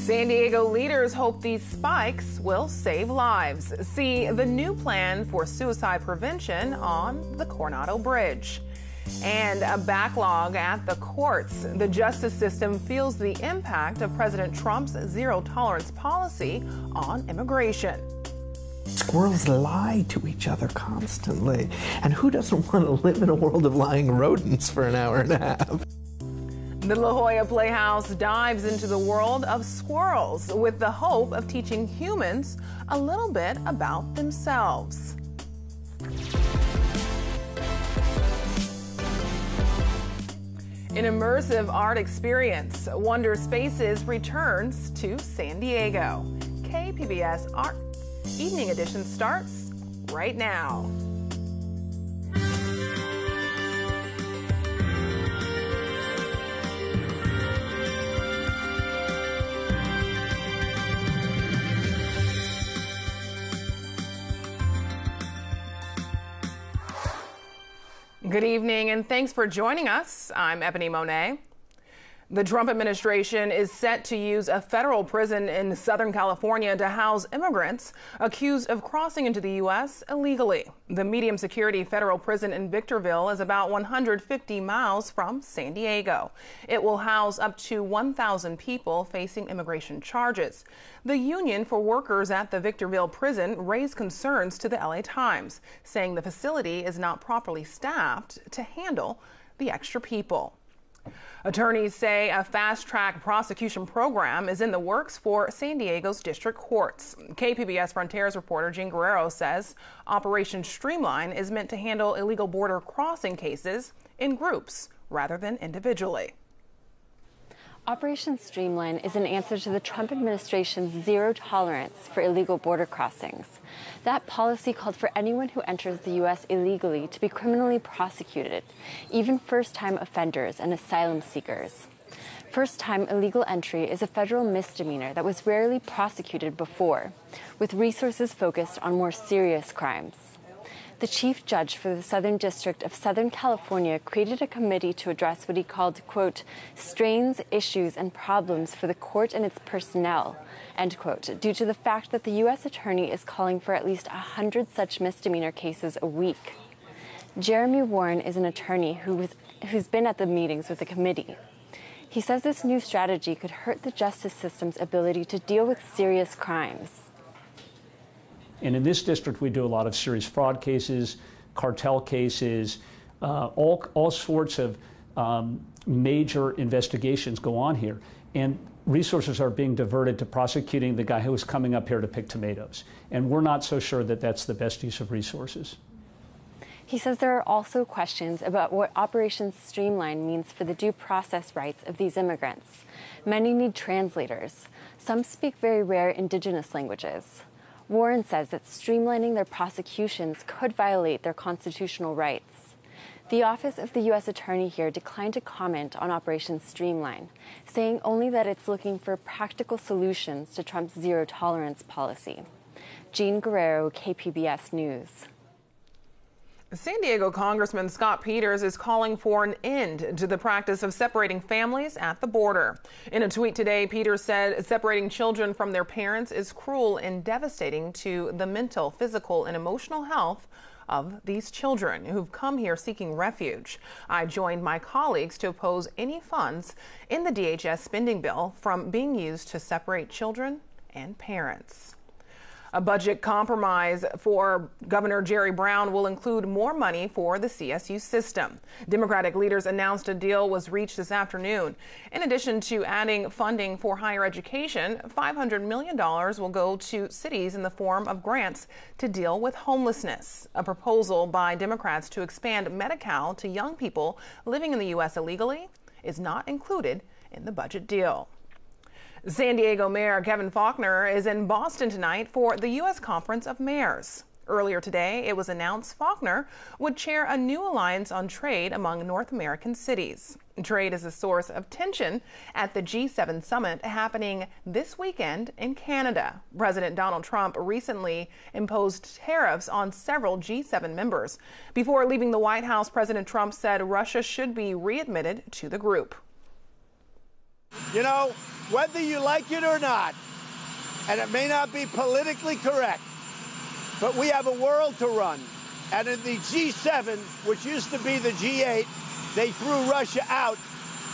San Diego leaders hope these spikes will save lives. See the new plan for suicide prevention on the Coronado Bridge. And a backlog at the courts. The justice system feels the impact of President Trump's zero-tolerance policy on immigration. Squirrels lie to each other constantly. And who doesn't want to live in a world of lying rodents for an hour and a half? The La Jolla Playhouse dives into the world of squirrels with the hope of teaching humans a little bit about themselves. An immersive art experience, Wonder Spaces returns to San Diego. KPBS Art Evening Edition starts right now. Good evening and thanks for joining us. I'm Ebony Monet. The Trump administration is set to use a federal prison in Southern California to house immigrants accused of crossing into the U.S. illegally. The medium security federal prison in Victorville is about 150 miles from San Diego. It will house up to 1,000 people facing immigration charges. The Union for Workers at the Victorville prison raised concerns to the LA Times, saying the facility is not properly staffed to handle the extra people. Attorneys say a fast-track prosecution program is in the works for San Diego's district courts. KPBS Frontiers reporter Jean Guerrero says Operation Streamline is meant to handle illegal border crossing cases in groups rather than individually. Operation Streamline is an answer to the Trump administration's zero tolerance for illegal border crossings. That policy called for anyone who enters the U.S. illegally to be criminally prosecuted, even first-time offenders and asylum seekers. First-time illegal entry is a federal misdemeanor that was rarely prosecuted before, with resources focused on more serious crimes. The chief judge for the Southern District of Southern California created a committee to address what he called, quote, strains, issues, and problems for the court and its personnel, end quote, due to the fact that the U.S. attorney is calling for at least 100 such misdemeanor cases a week. Jeremy Warren is an attorney who's been at the meetings with the committee. He says this new strategy could hurt the justice system's ability to deal with serious crimes. And in this district, we do a lot of serious fraud cases, cartel cases, all sorts of major investigations go on here. And resources are being diverted to prosecuting the guy who was coming up here to pick tomatoes. And we're not so sure that that's the best use of resources. He says there are also questions about what Operation Streamline means for the due process rights of these immigrants. Many need translators. Some speak very rare indigenous languages. Warren says that streamlining their prosecutions could violate their constitutional rights. The office of the U.S. Attorney here declined to comment on Operation Streamline, saying only that it's looking for practical solutions to Trump's zero-tolerance policy. Jean Guerrero, KPBS News. San Diego Congressman Scott Peters is calling for an end to the practice of separating families at the border. In a tweet today, Peters said separating children from their parents is cruel and devastating to the mental, physical, and emotional health of these children who've come here seeking refuge. I joined my colleagues to oppose any funds in the DHS spending bill from being used to separate children and parents. A budget compromise for Governor Jerry Brown will include more money for the CSU system. Democratic leaders announced a deal was reached this afternoon. In addition to adding funding for higher education, $500 million will go to cities in the form of grants to deal with homelessness. A proposal by Democrats to expand Medi-Cal to young people living in the U.S. illegally is not included in the budget deal. San Diego Mayor Kevin Faulconer is in Boston tonight for the U.S. Conference of Mayors. Earlier today, it was announced Faulconer would chair a new alliance on trade among North American cities. Trade is a source of tension at the G7 summit happening this weekend in Canada. President Donald Trump recently imposed tariffs on several G7 members. Before leaving the White House, President Trump said Russia should be readmitted to the group. You know, whether you like it or not, and it may not be politically correct, but we have a world to run. And in the G7, which used to be the G8, they threw Russia out.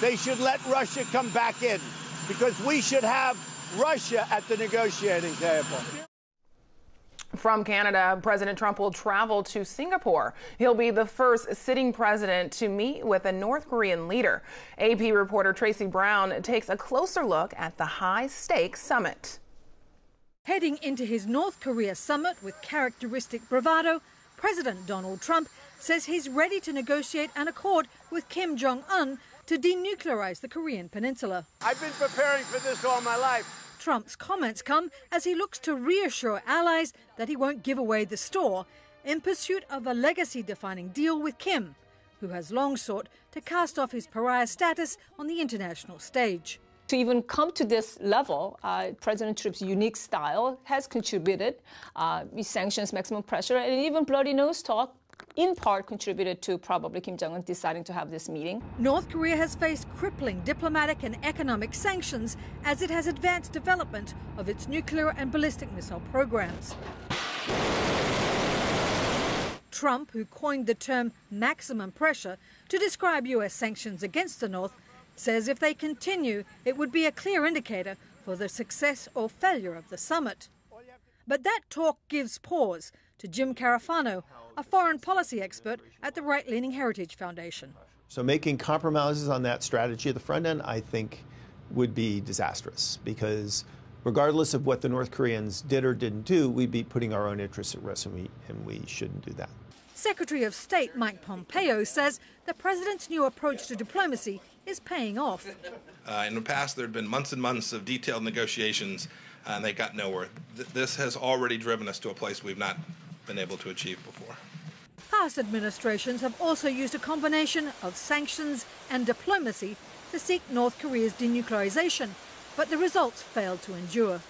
They should let Russia come back in, because we should have Russia at the negotiating table. From Canada, President Trump will travel to Singapore. He'll be the first sitting president to meet with a North Korean leader. AP reporter Tracy Brown takes a closer look at the high-stakes summit. Heading into his North Korea summit with characteristic bravado, President Donald Trump says he's ready to negotiate an accord with Kim Jong-un to denuclearize the Korean peninsula. I've been preparing for this all my life. Trump's comments come as he looks to reassure allies that he won't give away the store in pursuit of a legacy-defining deal with Kim, who has long sought to cast off his pariah status on the international stage. To even come to this level, President Trump's unique style has contributed. Sanctions, maximum pressure, and even bloody nose talk in part contributed to probably Kim Jong-un deciding to have this meeting. North Korea has faced crippling diplomatic and economic sanctions as it has advanced development of its nuclear and ballistic missile programs. Trump, who coined the term maximum pressure to describe U.S. sanctions against the North, says if they continue, it would be a clear indicator for the success or failure of the summit. But that talk gives pause to Jim Carafano, a foreign policy expert at the right-leaning Heritage Foundation. So making compromises on that strategy at the front end, I think, would be disastrous, because regardless of what the North Koreans did or didn't do, we'd be putting our own interests at risk, and we shouldn't do that. Secretary of State Mike Pompeo says the president's new approach to diplomacy is paying off. In the past, there had been months and months of detailed negotiations, and they got nowhere. This has already driven us to a place we've not been able to achieve before. Past administrations have also used a combination of sanctions and diplomacy to seek North Korea's denuclearization, but the results failed to endure.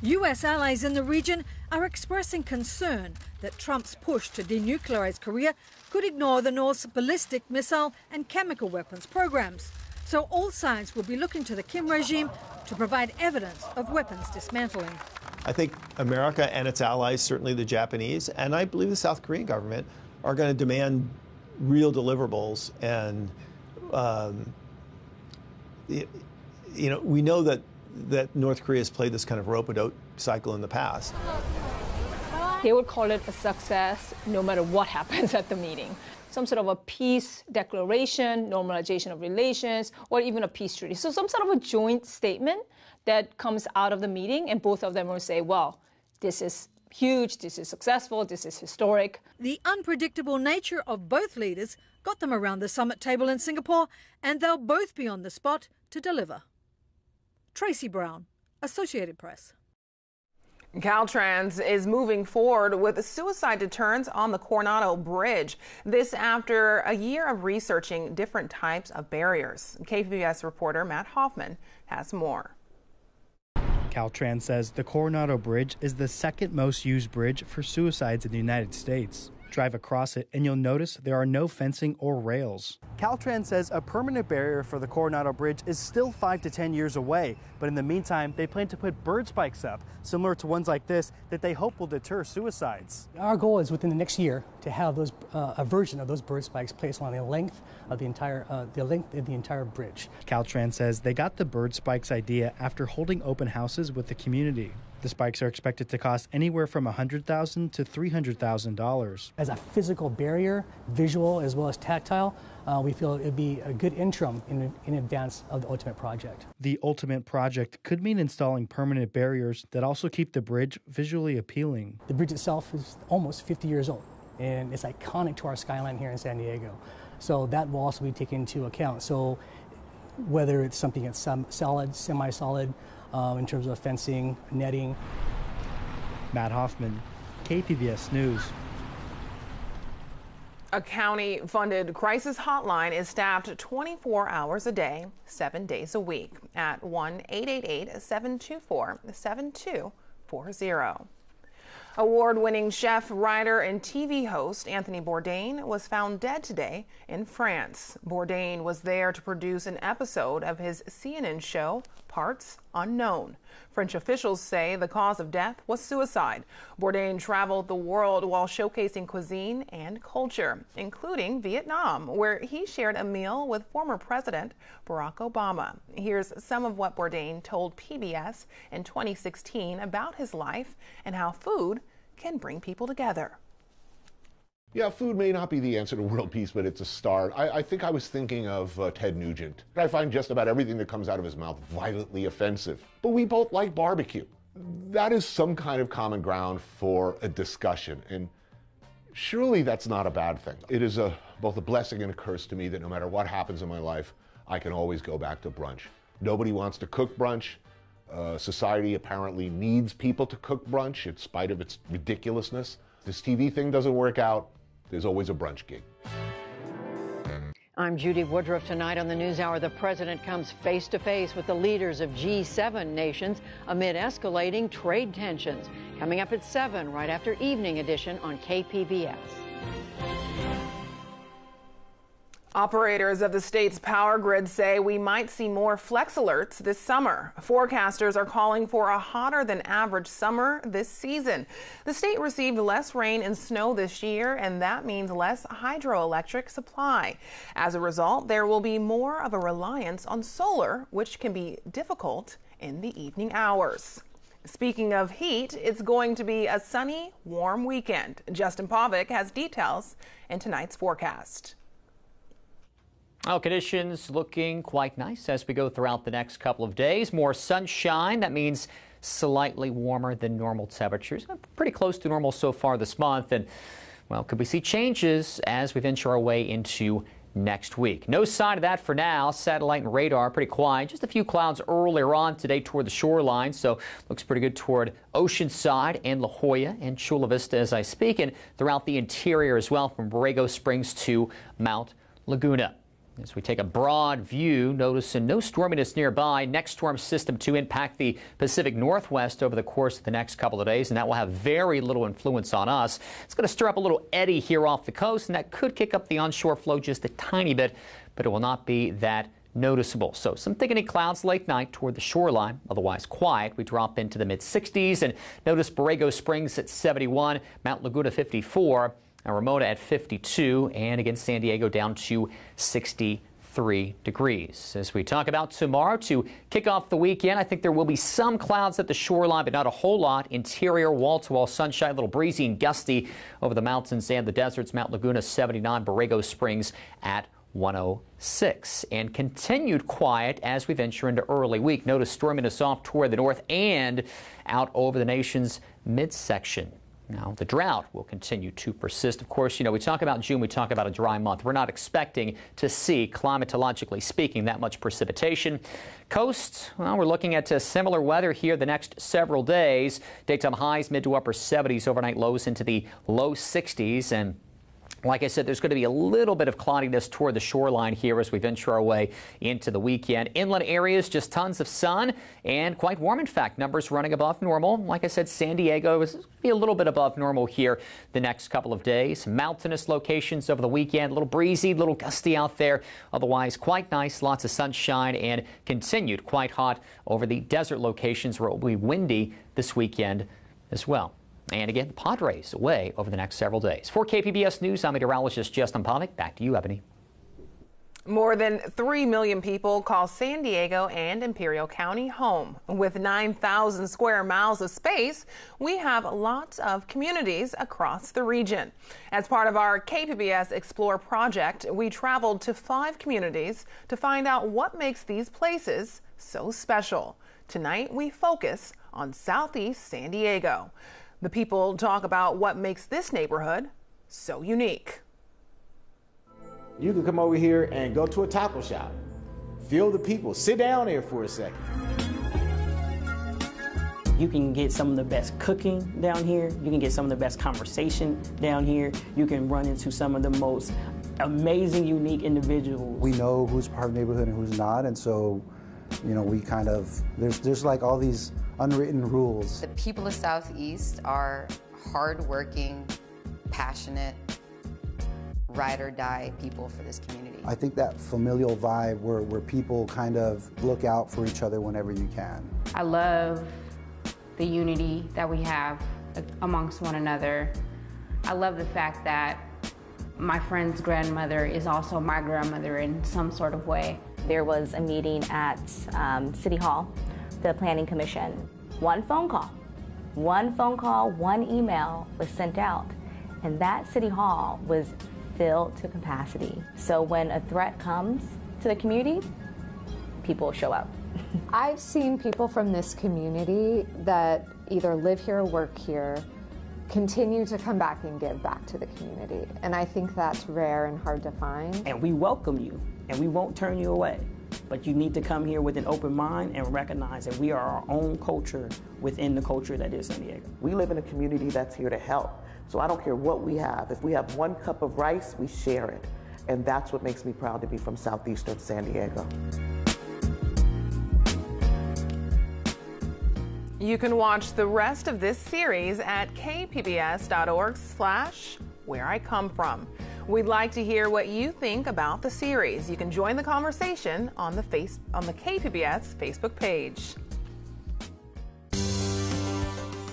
U.S. allies in the region are expressing concern that Trump's push to denuclearize Korea could ignore the North's ballistic missile and chemical weapons programs. So all sides will be looking to the Kim regime to provide evidence of weapons dismantling. I think America and its allies, certainly the Japanese, and I believe the South Korean government, are going to demand real deliverables. And, we know that North Korea has played this kind of rope-a-dope cycle in the past. They would call it a success no matter what happens at the meeting. Some sort of a peace declaration, normalization of relations, or even a peace treaty. So some sort of a joint statement that comes out of the meeting, and both of them will say, well, this is huge, this is successful, this is historic. The unpredictable nature of both leaders got them around the summit table in Singapore, and they'll both be on the spot to deliver. Tracy Brown, Associated Press. Caltrans is moving forward with suicide deterrents on the Coronado Bridge. This after a year of researching different types of barriers. KPBS reporter Matt Hoffman has more. Caltrans says the Coronado Bridge is the second most used bridge for suicides in the United States. Drive across it and you'll notice there are no fencing or rails. Caltrans says a permanent barrier for the Coronado Bridge is still 5 to 10 years away, but in the meantime, they plan to put bird spikes up, similar to ones like this, that they hope will deter suicides. Our goal is within the next year to have those a version of those bird spikes placed along the length of the entire bridge. Caltrans says they got the bird spikes idea after holding open houses with the community. The spikes are expected to cost anywhere from $100,000 to $300,000. As a physical barrier, visual as well as tactile, we feel it would be a good interim in advance of the ultimate project. The ultimate project could mean installing permanent barriers that also keep the bridge visually appealing. The bridge itself is almost 50 years old, and it's iconic to our skyline here in San Diego. So that will also be taken into account. So whether it's something that's solid, semi-solid, in terms of fencing, netting. Matt Hoffman, KPBS News. A county-funded crisis hotline is staffed 24 hours a day, 7 days a week at 1-888-724-7240. Award-winning chef, writer, and TV host Anthony Bourdain was found dead today in France. Bourdain was there to produce an episode of his CNN show, Parts Unknown. French officials say the cause of death was suicide. Bourdain traveled the world while showcasing cuisine and culture, including Vietnam, where he shared a meal with former President Barack Obama. Here's some of what Bourdain told PBS in 2016 about his life and how food can bring people together. Yeah, food may not be the answer to world peace, but it's a start. I think I was thinking of Ted Nugent. I find just about everything that comes out of his mouth violently offensive. But we both like barbecue. That is some kind of common ground for a discussion, and surely that's not a bad thing. It is both a blessing and a curse to me that no matter what happens in my life, I can always go back to brunch. Nobody wants to cook brunch. Society apparently needs people to cook brunch in spite of its ridiculousness. This TV thing doesn't work out. There's always a brunch gig. I'm Judy Woodruff. Tonight on the NewsHour, the president comes face to face with the leaders of G7 nations amid escalating trade tensions. Coming up at 7, right after Evening Edition on KPBS. Operators of the state's power grid say we might see more flex alerts this summer. Forecasters are calling for a hotter than average summer this season. The state received less rain and snow this year, and that means less hydroelectric supply. As a result, there will be more of a reliance on solar, which can be difficult in the evening hours. Speaking of heat, it's going to be a sunny, warm weekend. Justin Pavic has details in tonight's forecast. Well, conditions looking quite nice as we go throughout the next couple of days. More sunshine. That means slightly warmer than normal temperatures. Pretty close to normal so far this month. And, well, could we see changes as we venture our way into next week? No sign of that for now. Satellite and radar pretty quiet. Just a few clouds earlier on today toward the shoreline. So looks pretty good toward Oceanside and La Jolla and Chula Vista as I speak. And throughout the interior as well from Borrego Springs to Mount Laguna. As we take a broad view, noticing no storminess nearby. Next storm system to impact the Pacific Northwest over the course of the next couple of days, and that will have very little influence on us. It's going to stir up a little eddy here off the coast, and that could kick up the onshore flow just a tiny bit, but it will not be that noticeable. So some thickening clouds late night toward the shoreline, otherwise quiet. We drop into the mid-60s, and notice Borrego Springs at 71, Mount Laguna 54. And Ramona at 52, and again San Diego down to 63 degrees. As we talk about tomorrow to kick off the weekend, I think there will be some clouds at the shoreline, but not a whole lot. Interior wall-to-wall sunshine, a little breezy and gusty over the mountains and the deserts. Mount Laguna 79, Borrego Springs at 106. And continued quiet as we venture into early week. Notice storminess off toward the north and out over the nation's midsection. Now, the drought will continue to persist. Of course, we talk about June, we talk about a dry month. We're not expecting to see, climatologically speaking, that much precipitation. Coast, well, we're looking at similar weather here the next several days. Daytime highs mid to upper 70s, overnight lows into the low 60s. And like I said, there's going to be a little bit of cloudiness toward the shoreline here as we venture our way into the weekend. Inland areas, just tons of sun and quite warm. In fact, numbers running above normal. Like I said, San Diego is be a little bit above normal here the next couple of days. Mountainous locations over the weekend, a little breezy, a little gusty out there. Otherwise, quite nice, lots of sunshine and continued quite hot over the desert locations where it will be windy this weekend as well. And again, the Padres away over the next several days. For KPBS News, I'm meteorologist Justin Pavic. Back to you, Ebony. More than 3 million people call San Diego and Imperial County home. With 9,000 square miles of space, we have lots of communities across the region. As part of our KPBS Explore project, we traveled to 5 communities to find out what makes these places so special. Tonight, we focus on Southeast San Diego. The people talk about what makes this neighborhood so unique. You can come over here and go to a taco shop, feel the people, sit down there for a second. You can get some of the best cooking down here. You can get some of the best conversation down here. You can run into some of the most amazing, unique individuals. We know who's part of the neighborhood and who's not, and so, we kind of, there's like all these unwritten rules. The people of Southeast are hardworking, passionate, ride or die people for this community. I think that familial vibe where people kind of look out for each other whenever you can. I love the unity that we have amongst one another. I love the fact that my friend's grandmother is also my grandmother in some sort of way. There was a meeting at City Hall, the Planning Commission. One phone call, one email was sent out, and that City Hall was filled to capacity. So when a threat comes to the community, people show up. I've seen people from this community that either live here or work here continue to come back and give back to the community. And I think that's rare and hard to find. And we welcome you, and we won't turn you away. But you need to come here with an open mind and recognize that we are our own culture within the culture that is San Diego. We live in a community that's here to help. So I don't care what we have. If we have 1 cup of rice, we share it. And that's what makes me proud to be from Southeastern San Diego. You can watch the rest of this series at kpbs.org/Where I Come From. We'd like to hear what you think about the series. You can join the conversation on the KPBS Facebook page.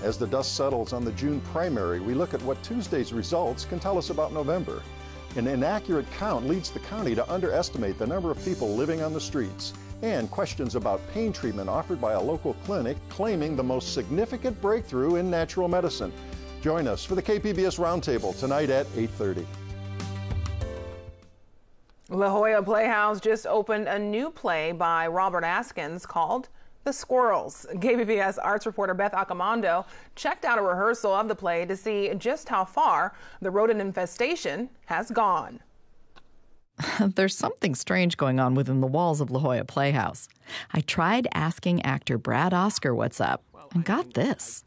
As the dust settles on the June primary, we look at what Tuesday's results can tell us about November. An inaccurate count leads the county to underestimate the number of people living on the streets, and questions about pain treatment offered by a local clinic claiming the most significant breakthrough in natural medicine. Join us for the KPBS Roundtable tonight at 8:30. La Jolla Playhouse just opened a new play by Robert Askins called The Squirrels. KPBS arts reporter Beth Accomando checked out a rehearsal of the play to see just how far the rodent infestation has gone. There's something strange going on within the walls of La Jolla Playhouse. I tried asking actor Brad Oscar what's up and got this.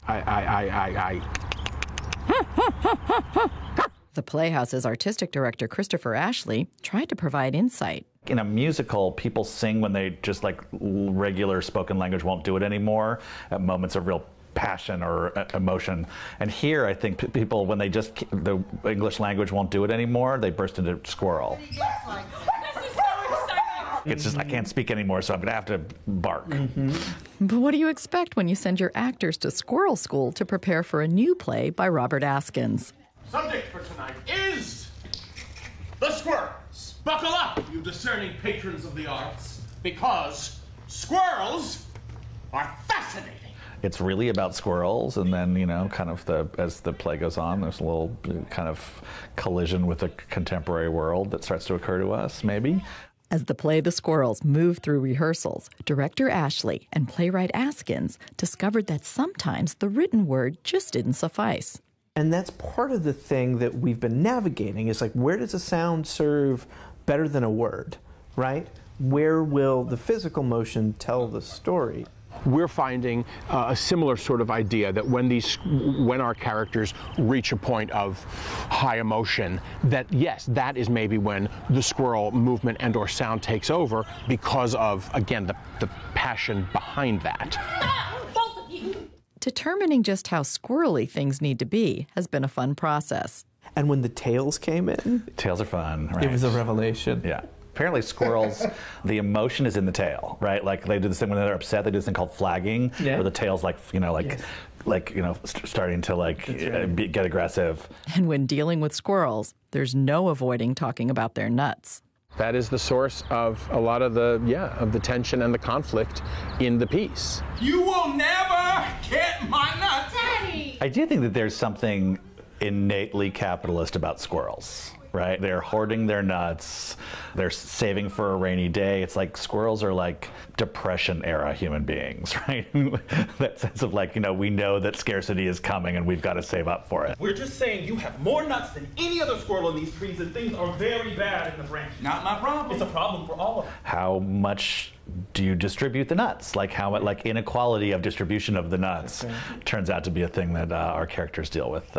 The Playhouse's artistic director, Christopher Ashley, tried to provide insight. In a musical, people sing when they just like regular spoken language won't do it anymore at moments of real passion or emotion. And here, I think people, when they just, the English language won't do it anymore, they burst into squirrel. It's just, I can't speak anymore, so I'm going to have to bark. But what do you expect when you send your actors to squirrel school to prepare for a new play by Robert Askins? Subject for tonight is the squirrels. Buckle up, you discerning patrons of the arts, because squirrels are fascinating. It's really about squirrels, and then, you know, kind of as the play goes on, there's a little kind of collision with the contemporary world that starts to occur to us, maybe. As the play The Squirrels moved through rehearsals, director Ashley and playwright Askins discovered that sometimes the written word just didn't suffice. And that's part of the thing that we've been navigating is like, where does a sound serve better than a word, right? Where will the physical motion tell the story? We're finding a similar sort of idea that when our characters reach a point of high emotion, that yes, that is maybe when the squirrel movement and or sound takes over because of, again, the passion behind that. Determining just how squirrely things need to be has been a fun process. And when the tails came in? Tails are fun, right? It was a revelation. Yeah. Apparently squirrels, the emotion is in the tail, right? Like they do this thing when they're upset, they do this thing called flagging, where the tail's like, starting to get aggressive. And when dealing with squirrels, there's no avoiding talking about their nuts. That is the source of a lot of the tension and the conflict in the piece. You will never get my nuts! Daddy! I do think that there's something innately capitalist about squirrels. Right? They're hoarding their nuts. They're saving for a rainy day. It's like squirrels are like Depression era human beings, right? That sense of like, we know that scarcity is coming and we've got to save up for it. We're just saying you have more nuts than any other squirrel in these trees and things are very bad in the branches. Not my problem. It's a problem for all of us. How much do you distribute the nuts? Like how much, inequality of distribution of the nuts turns out to be a thing that our characters deal with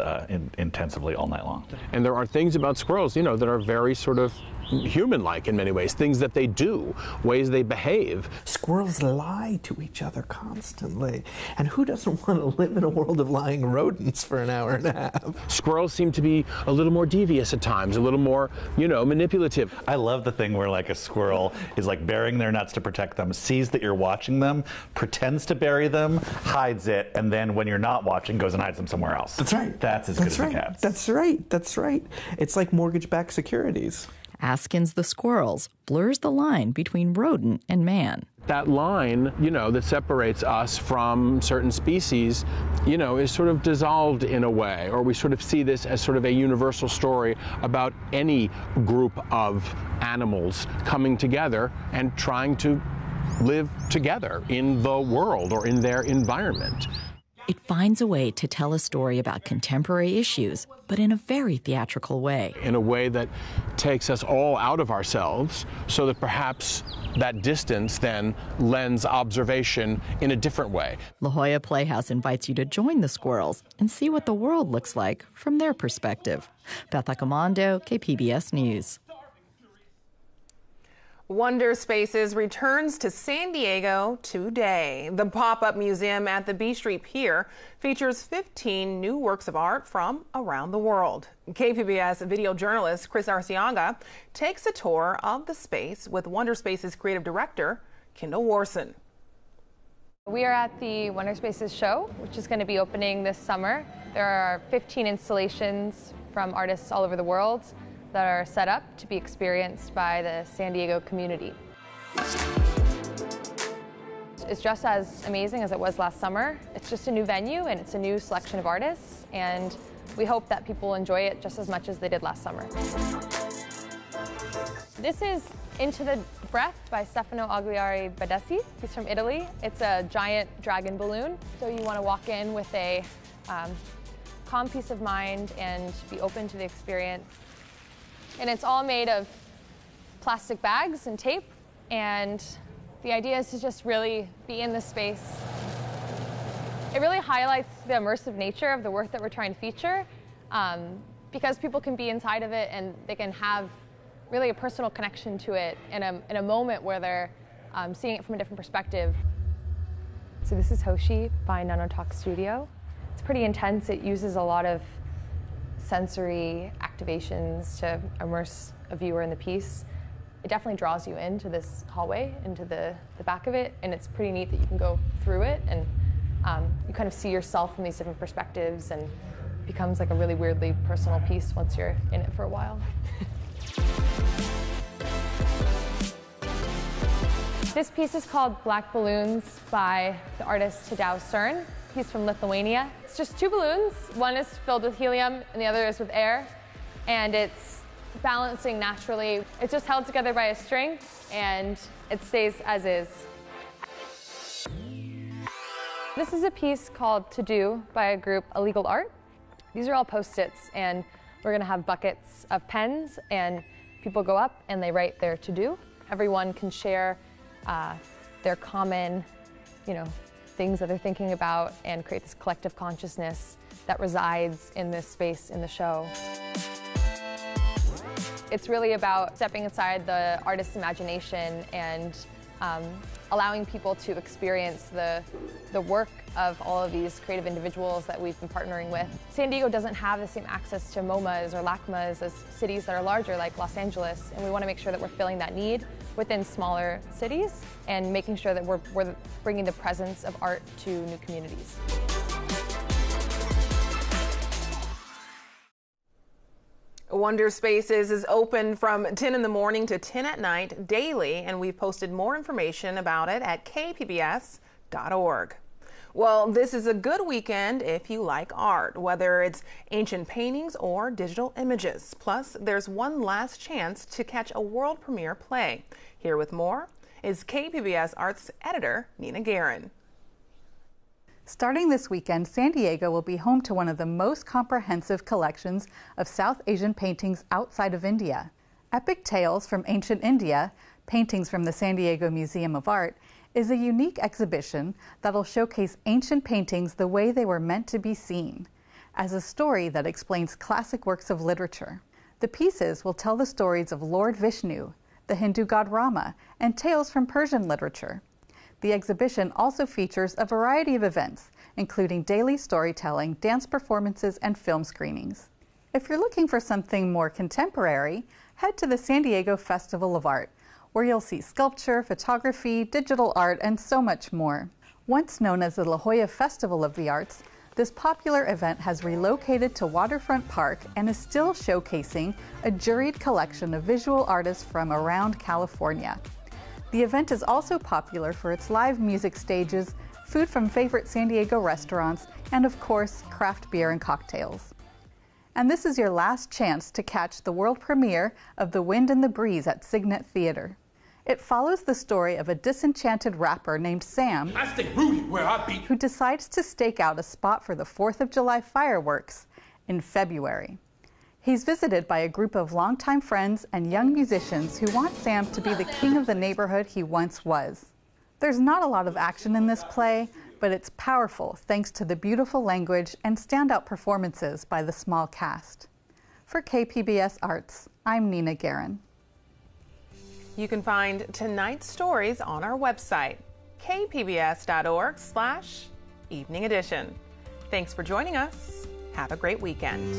intensively all night long. And there are things about squirrels, that are very sort of human-like in many ways, things that they do, ways they behave. Squirrels lie to each other constantly. And who doesn't want to live in a world of lying rodents for an hour and a half? Squirrels seem to be a little more devious at times, a little more, manipulative. I love the thing where like a squirrel is like burying their nuts to protect them, sees that you're watching them, pretends to bury them, hides it, and then when you're not watching, goes and hides them somewhere else. That's right. That's as good as it gets. That's right. That's right. It's like mortgage-backed securities. Askins the squirrels blurs the line between rodent and man. That line, that separates us from certain species, is sort of dissolved in a way, or we sort of see this as sort of a universal story about any group of animals coming together and trying to live together in the world or in their environment. It finds a way to tell a story about contemporary issues, but in a very theatrical way. In a way that takes us all out of ourselves, so that perhaps that distance then lends observation in a different way. La Jolla Playhouse invites you to join the squirrels and see what the world looks like from their perspective. Beth Accomando, KPBS News. Wonder Spaces returns to San Diego today. The pop-up museum at the B Street Pier features 15 new works of art from around the world. KPBS video journalist Chris Arciaga takes a tour of the space with Wonder Spaces creative director Kendall Warson. We are at the Wonder Spaces show, which is going to be opening this summer. There are 15 installations from artists all over the world that are set up to be experienced by the San Diego community. It's just as amazing as it was last summer. It's just a new venue and it's a new selection of artists, and we hope that people enjoy it just as much as they did last summer. This is Into the Breath by Stefano Aguiari Badessi. He's from Italy. It's a giant dragon balloon, so you want to walk in with a calm peace of mind and be open to the experience. And it's all made of plastic bags and tape, and the idea is to just really be in the space. It really highlights the immersive nature of the work that we're trying to feature, because people can be inside of it and they can have really a personal connection to it in a moment where they're seeing it from a different perspective. So this is Hoshi by Nanotalk Studio. It's pretty intense. It uses a lot of sensory activations to immerse a viewer in the piece. It definitely draws you into this hallway, into the back of it, and it's pretty neat that you can go through it and you kind of see yourself from these different perspectives, and it becomes like a really weirdly personal piece once you're in it for a while. This piece is called Black Balloons by the artist Tadao Cern. He's from Lithuania. It's just two balloons. One is filled with helium and the other is with air. And it's balancing naturally. It's just held together by a string and it stays as is. This is a piece called To Do by a group Illegal Art. These are all Post-its, and we're gonna have buckets of pens, and people go up and they write their to-do. Everyone can share their common, things that they're thinking about and create this collective consciousness that resides in this space in the show. It's really about stepping inside the artist's imagination and allowing people to experience the work of all of these creative individuals that we've been partnering with. San Diego doesn't have the same access to MoMAs or LACMAs as cities that are larger like Los Angeles, and we want to make sure that we're filling that need within smaller cities and making sure that we're bringing the presence of art to new communities. Wonder Spaces is open from 10 in the morning to 10 at night daily, and we've posted more information about it at kpbs.org. Well, this is a good weekend if you like art, whether it's ancient paintings or digital images. Plus, there's one last chance to catch a world premiere play. Here with more is KPBS Arts editor Nina Guerin. Starting this weekend, San Diego will be home to one of the most comprehensive collections of South Asian paintings outside of India. Epic Tales from Ancient India, Paintings from the San Diego Museum of Art, is a unique exhibition that'll showcase ancient paintings the way they were meant to be seen, as a story that explains classic works of literature. The pieces will tell the stories of Lord Vishnu, the Hindu god Rama, and tales from Persian literature. The exhibition also features a variety of events, including daily storytelling, dance performances, and film screenings. If you're looking for something more contemporary, head to the San Diego Festival of Art, where you'll see sculpture, photography, digital art, and so much more. Once known as the La Jolla Festival of the Arts, this popular event has relocated to Waterfront Park and is still showcasing a juried collection of visual artists from around California. The event is also popular for its live music stages, food from favorite San Diego restaurants, and of course, craft beer and cocktails. And this is your last chance to catch the world premiere of The Wind and the Breeze at Signet Theater. It follows the story of a disenchanted rapper named Sam who decides to stake out a spot for the 4th of July fireworks in February. He's visited by a group of longtime friends and young musicians who want Sam to be the king of the neighborhood he once was. There's not a lot of action in this play, but it's powerful thanks to the beautiful language and standout performances by the small cast. For KPBS Arts, I'm Nina Guerin. You can find tonight's stories on our website, kpbs.org/evening edition. Thanks for joining us. Have a great weekend.